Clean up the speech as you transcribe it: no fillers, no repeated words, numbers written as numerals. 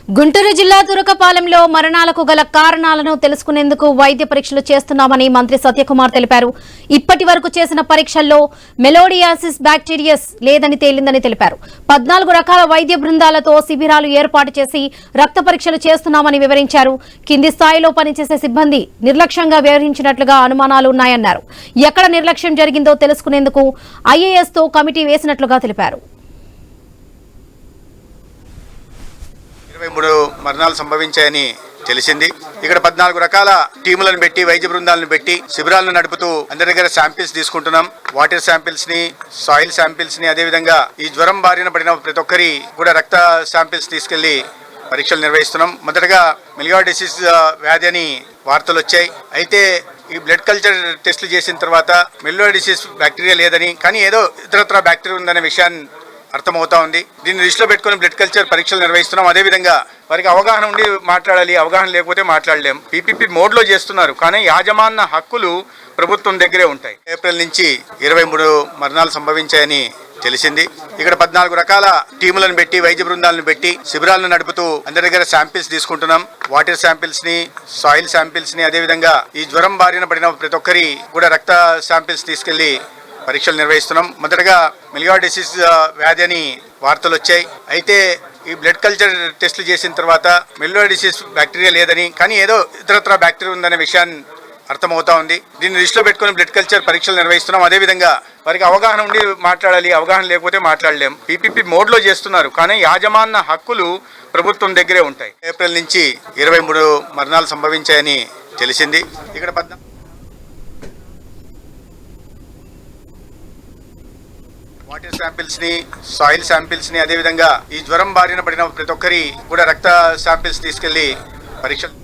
గుంటూరు జిల్లా తురకపాలెంలో మరణాలకు గల కారణాలను తెలుసుకునేందుకు వైద్య పరీక్షలు చేస్తున్నామని మంత్రి సత్యకుమార్ తెలిపారు. ఇప్పటి వరకు చేసిన పరీక్షల్లో మెలోడియాసిస్ బ్యాక్టీరియస్ లేదని తేలిందని తెలిపారు. 14 రకాల వైద్య బృందాలతో శిబిరాలు ఏర్పాటు చేసి రక్త పరీక్షలు చేస్తున్నామని వివరించారు. కింది స్థాయిలో పనిచేసే సిబ్బంది నిర్లక్ష్యంగా వ్యవహరించినట్లుగా అనుమానాలు ఉన్నాయన్నారు. ఎక్కడ నిర్లక్ష్యం జరిగిందో తెలుసుకునేందుకు ఐఏఎస్ తో కమిటీ వేసినట్లుగా తెలిపారు. 23 మరణాలు సంభవించాయని తెలిసింది. ఇక్కడ 14 రకాల టీములను పెట్టి వైద్య బృందాలను పెట్టి శిబిరాలను నడుపుతూ అందరి దగ్గర శాంపిల్స్ తీసుకుంటున్నాం. వాటర్ శాంపిల్స్ ని, సాయిల్ శాంపిల్స్ ని, అదేవిధంగా ఈ జ్వరం బారిన పడిన ప్రతి ఒక్కరి కూడా రక్త శాంపిల్స్ తీసుకెళ్లి పరీక్షలు నిర్వహిస్తున్నాం. మొదటగా మిలియర్ డిసీజ్ వ్యాధి అని వార్తలు వచ్చాయి. అయితే ఈ బ్లడ్ కల్చర్ టెస్టులు చేసిన తర్వాత మిలియర్ డిసీజ్ బ్యాక్టీరియా లేదని, కానీ ఏదో ఇతరత్ర బ్యాక్టీరియా ఉందనే విషయాన్ని అర్థమవుతా ఉంది. దీన్ని దృష్టిలో పెట్టుకుని బ్లడ్ కల్చర్ పరీక్షలు నిర్వహిస్తున్నాం. అదేవిధంగా వారికి అవగాహన ఉండి మాట్లాడాలి, అవగాహన లేకపోతే మాట్లాడలేం. పీపీపీ మోడ్లో చేస్తున్నారు, కానీ యాజమాన్య హక్కులు ప్రభుత్వం దగ్గరే ఉంటాయి. ఏప్రిల్ నుంచి 23 మరణాలు సంభవించాయని తెలిసింది. ఇక్కడ 14 రకాల టీములను పెట్టి వైద్య బృందాలను పెట్టి శిబిరాలను నడుపుతూ అందరి దగ్గర శాంపిల్స్ తీసుకుంటున్నాం. వాటర్ శాంపిల్స్ ని, సాయిల్ శాంపిల్స్ ని, అదేవిధంగా ఈ జ్వరం బారిన పడిన ప్రతి ఒక్కరి కూడా రక్త శాంపిల్స్ తీసుకెళ్లి పరీక్షలు నిర్వహిస్తున్నాం. మొదటగా మిలియర్ డిసీజ్ వ్యాధి అని వార్తలు వచ్చాయి. అయితే ఈ బ్లడ్ కల్చర్ టెస్టులు చేసిన తర్వాత మిలియర్ డిసీజ్ బ్యాక్టీరియా లేదని, కానీ ఏదో ఇతరత్ర బ్యాక్టీరియా ఉందనే విషయాన్ని అర్థమవుతా ఉంది. దీన్ని దృష్టిలో పెట్టుకుని బ్లడ్ కల్చర్ పరీక్షలు నిర్వహిస్తున్నాం. అదేవిధంగా వారికి అవగాహన ఉండి మాట్లాడాలి, అవగాహన లేకపోతే మాట్లాడలేం. పీపీపీ మోడ్లో చేస్తున్నారు, కానీ యాజమాన్య హక్కులు ప్రభుత్వం దగ్గరే ఉంటాయి. ఏప్రిల్ నుంచి 23 మరణాలు సంభవించాయని తెలిసింది. ఇక్కడ వాటర్ శాంపిల్స్ ని, సాయిల్ శాంపిల్స్ ని, అదేవిధంగా ఈ జ్వరం బారిన పడిన ప్రతి ఒక్కరి కూడా రక్త శాంపిల్స్ తీసుకెళ్లి పరీక్షలు